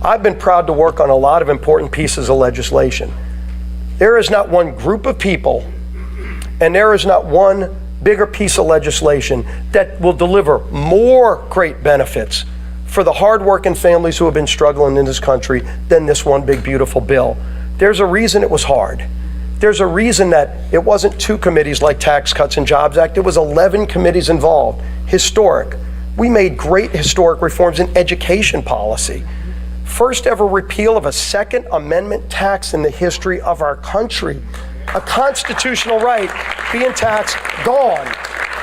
I've been proud to work on a lot of important pieces of legislation. There is not one group of people, and there is not one bigger piece of legislation that will deliver more great benefits for the hardworking families who have been struggling in this country than this one big, beautiful bill. There's a reason it was hard. There's a reason that it wasn't 2 committees like Tax Cuts and Jobs Act. It was 11 committees involved. Historic. We made great historic reforms in education policy. First ever repeal of a Second Amendment tax in the history of our country. A constitutional right being taxed, gone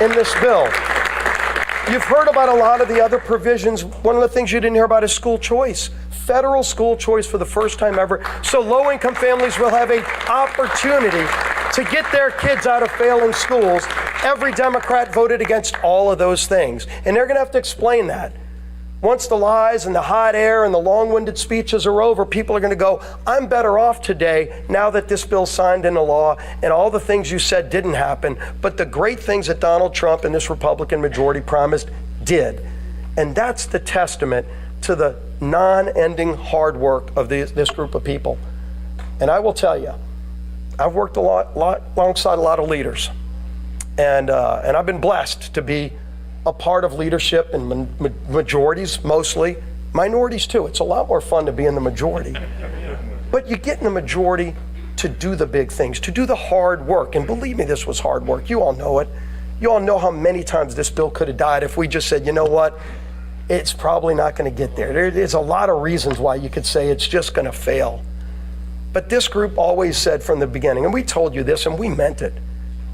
in this bill. You've heard about a lot of the other provisions. One of the things you didn't hear about is school choice. Federal school choice for the first time ever. So low-income families will have an opportunity to get their kids out of failing schools. Every Democrat voted against all of those things. And they're going to have to explain that. Once the lies and the hot air and the long-winded speeches are over, people are going to go, I'm better off today now that this bill's signed into law and all the things you said didn't happen, but the great things that Donald Trump and this Republican majority promised did. And that's the testament to the non-ending hard work of this group of people. And I will tell you, I've worked alongside a lot of leaders, and I've been blessed to be a part of leadership in majorities mostly, minorities too. It's a lot more fun to be in the majority. But you get in the majority to do the big things, to do the hard work. And believe me, this was hard work. You all know it. You all know how many times this bill could have died if we just said, you know what, it's probably not going to get there. There's a lot of reasons why you could say it's just going to fail. But this group always said from the beginning, and we told you this and we meant it,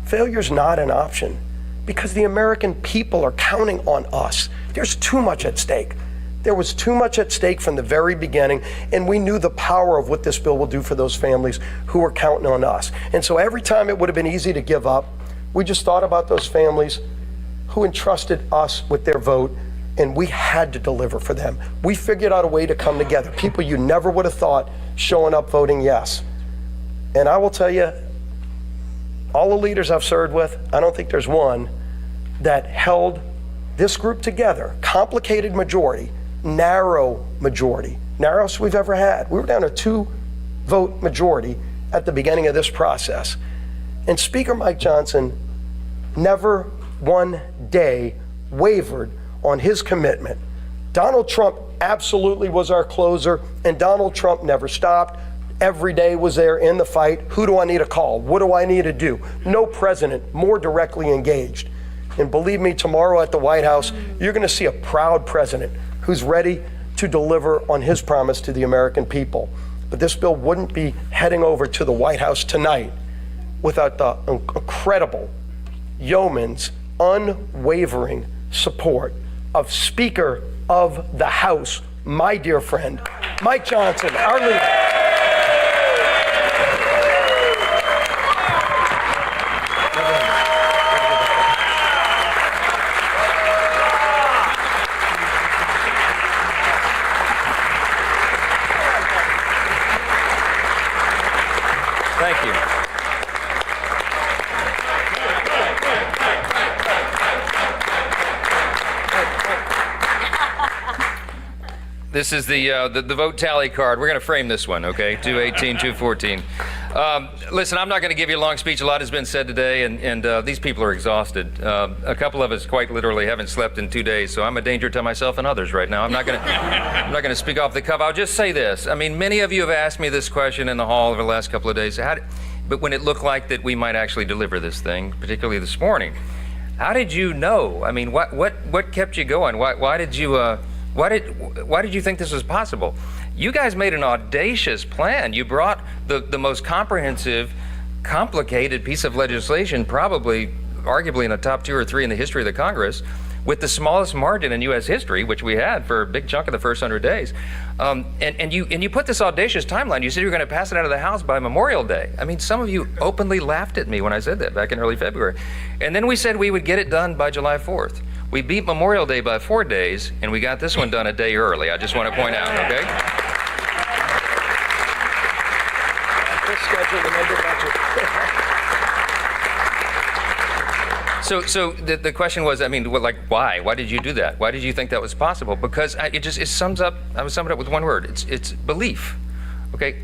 failure's not an option. Because the American people are counting on us. There's too much at stake. There was too much at stake from the very beginning, and we knew the power of what this bill will do for those families who were counting on us. And so every time it would have been easy to give up, we just thought about those families who entrusted us with their vote, and we had to deliver for them. We figured out a way to come together. People you never would have thought showing up voting yes. And I will tell you, all the leaders I've served with, I don't think there's one that held this group together, complicated majority, narrow majority, narrowest we've ever had. We were down to 2-vote majority at the beginning of this process. And Speaker Mike Johnson never one day wavered on his commitment. Donald Trump absolutely was our closer, and Donald Trump never stopped. Every day was there in the fight. Who do I need to call? What do I need to do? No president more directly engaged. And believe me, tomorrow at the White House, you're going to see a proud president who's ready to deliver on his promise to the American people. But this bill wouldn't be heading over to the White House tonight without the incredible yeoman's unwavering support of Speaker of the House, my dear friend, Mike Johnson, our leader. Thank you. This is the vote tally card. We're going to frame this one, okay? 218, 214. Listen, I'm not going to give you a long speech. A lot has been said today, and these people are exhausted. A couple of us quite literally haven't slept in 2 days, so I'm a danger to myself and others right now. I'm not going to speak off the cuff. I'll just say this. I mean, many of you have asked me this question in the hall over the last couple of days. But when it looked like that we might actually deliver this thing, particularly this morning, how did you know? I mean, what kept you going? Why did you think this was possible? You guys made an audacious plan. You brought the most comprehensive, complicated piece of legislation, probably, arguably in the top 2 or 3 in the history of the Congress, with the smallest margin in U.S. history, which we had for a big chunk of the first 100 days. And you put this audacious timeline. You said you were going to pass it out of the House by Memorial Day. I mean, some of you openly laughed at me when I said that back in early February. And then we said we would get it done by July 4th. We beat Memorial Day by 4 days, and we got this one done a day early. I just want to point out, okay? So the question was, I mean, like, why? Why did you do that? Why did you think that was possible? Because it sums up. I would sum it up with one word. It's belief. Okay.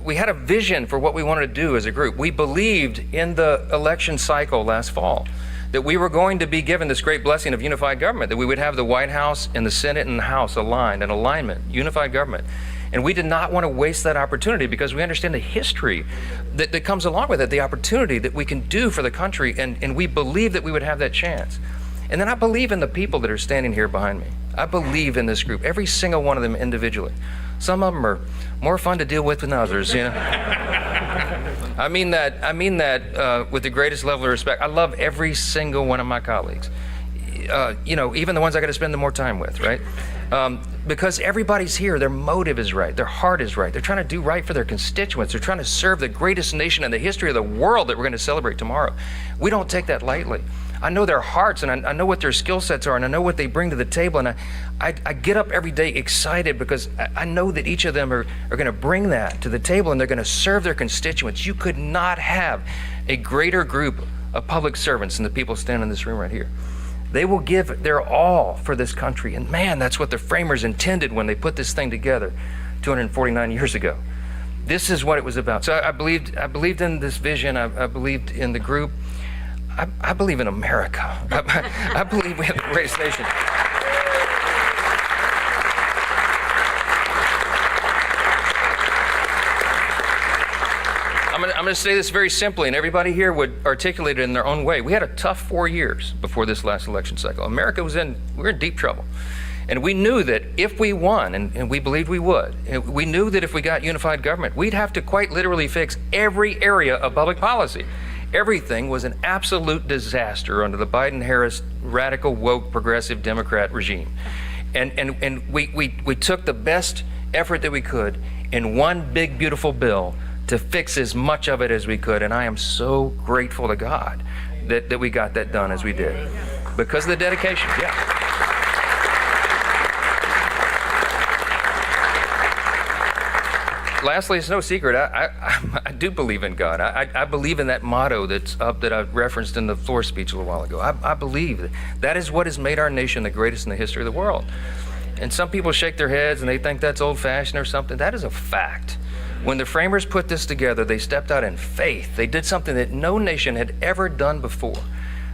We had a vision for what we wanted to do as a group. We believed in the election cycle last fall that we were going to be given this great blessing of unified government, that we would have the White House and the Senate and the House aligned, in alignment, unified government. And we did not want to waste that opportunity because we understand the history that comes along with it, the opportunity that we can do for the country, and we believe that we would have that chance. And then I believe in the people that are standing here behind me. I believe in this group, every single one of them individually. Some of them are more fun to deal with than others, you know. I mean that with the greatest level of respect. I love every single one of my colleagues. You know, even the ones I got to spend the more time with, right? Because everybody's here, their motive is right, their heart is right. They're trying to do right for their constituents. They're trying to serve the greatest nation in the history of the world that we're going to celebrate tomorrow. We don't take that lightly. I know their hearts, and I know what their skill sets are, and I know what they bring to the table, and I get up every day excited because I know that each of them are going to bring that to the table, and they're going to serve their constituents. You could not have a greater group of public servants than the people standing in this room right here. They will give their all for this country, and man, that's what the framers intended when they put this thing together 249 years ago. This is what it was about. So I believed in this vision. I believed in the group. I believe in America. I believe we have the greatest nation. I'm going to say this very simply, and everybody here would articulate it in their own way. We had a tough 4 years before this last election cycle. America we were in deep trouble. And we knew that if we won, and we believed we would, we knew that if we got unified government, we'd have to quite literally fix every area of public policy. Everything was an absolute disaster under the Biden-Harris radical, woke, progressive Democrat regime. And we took the best effort that we could in one big, beautiful bill to fix as much of it as we could. And I am so grateful to God that we got that done as we did. Because of the dedication, yeah. Lastly, it's no secret, I do believe in God. I believe in that motto that's up that I referenced in the floor speech a little while ago. I believe that is what has made our nation the greatest in the history of the world. And some people shake their heads and they think that's old-fashioned or something. That is a fact. When the framers put this together, they stepped out in faith. They did something that no nation had ever done before.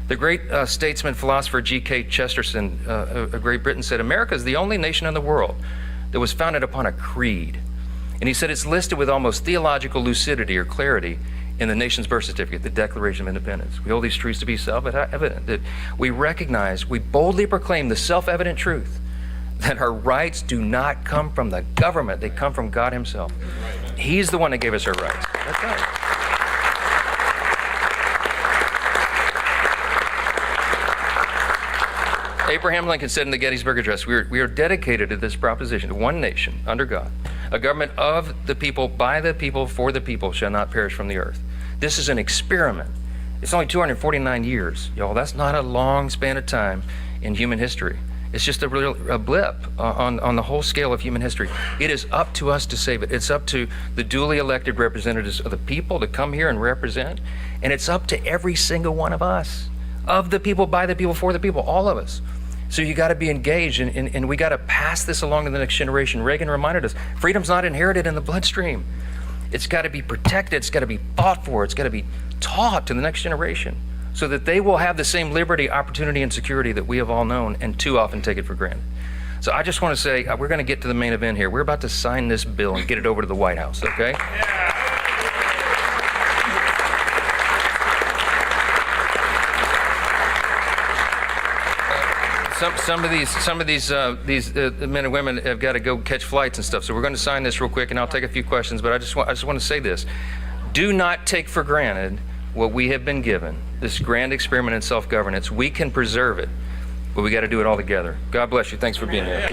The great statesman, philosopher G.K. Chesterton of Great Britain said, America is the only nation in the world that was founded upon a creed. And he said it's listed with almost theological lucidity or clarity in the nation's birth certificate, the Declaration of Independence. We hold these truths to be self-evident, that we recognize, we boldly proclaim the self-evident truth that our rights do not come from the government, they come from God himself. He's the one that gave us our rights. That's right. Abraham Lincoln said in the Gettysburg Address, we are dedicated to this proposition, to one nation, under God. A government of the people, by the people, for the people shall not perish from the earth. This is an experiment. It's only 249 years, y'all. That's not a long span of time in human history. It's just a blip on the whole scale of human history. It is up to us to save it. It's up to the duly elected representatives of the people to come here and represent. And it's up to every single one of us, of the people, by the people, for the people, all of us. So you got to be engaged, and we got to pass this along to the next generation. Reagan reminded us, freedom's not inherited in the bloodstream. It's got to be protected. It's got to be fought for. It's got to be taught to the next generation so that they will have the same liberty, opportunity, and security that we have all known and too often take it for granted. So I just want to say, we're going to get to the main event here. We're about to sign this bill and get it over to the White House, okay? Yeah. Some of these men and women have got to go catch flights and stuff. So we're going to sign this real quick, and I'll take a few questions. But I just want to say this: do not take for granted what we have been given. This grand experiment in self-governance. We can preserve it, but we got to do it all together. God bless you. Thanks for being here.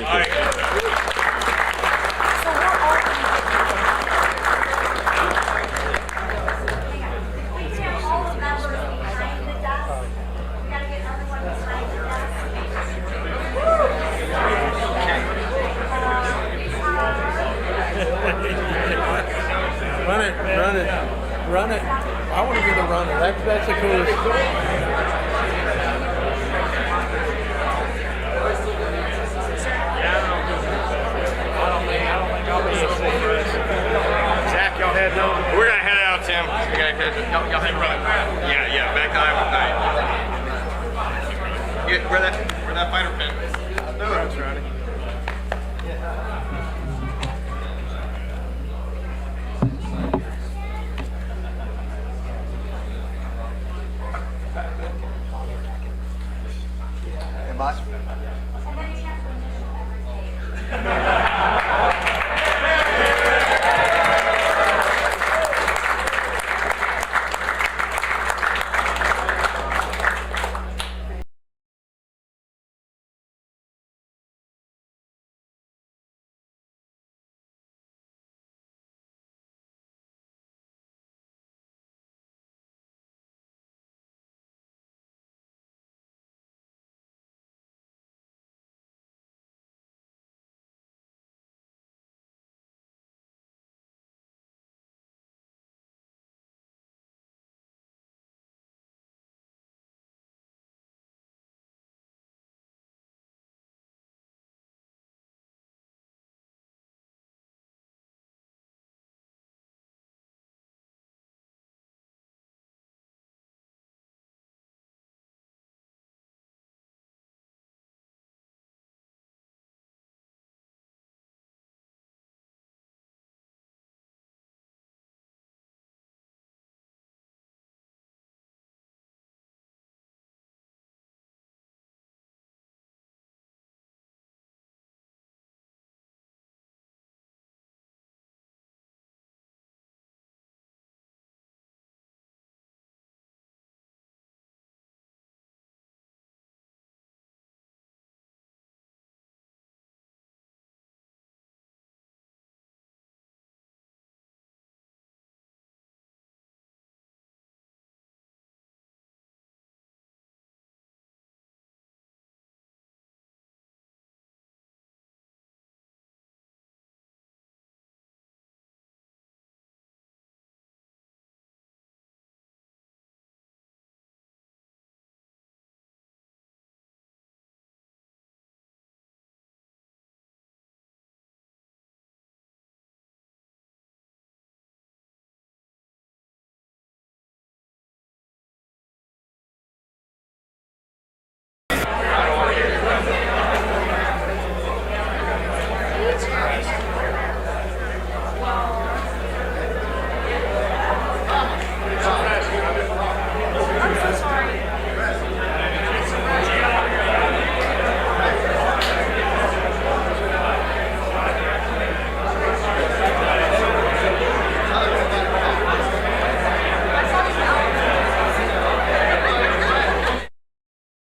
Run it. I want to be the runner. That's the coolest. that fighter pin. Do it, Ronnie.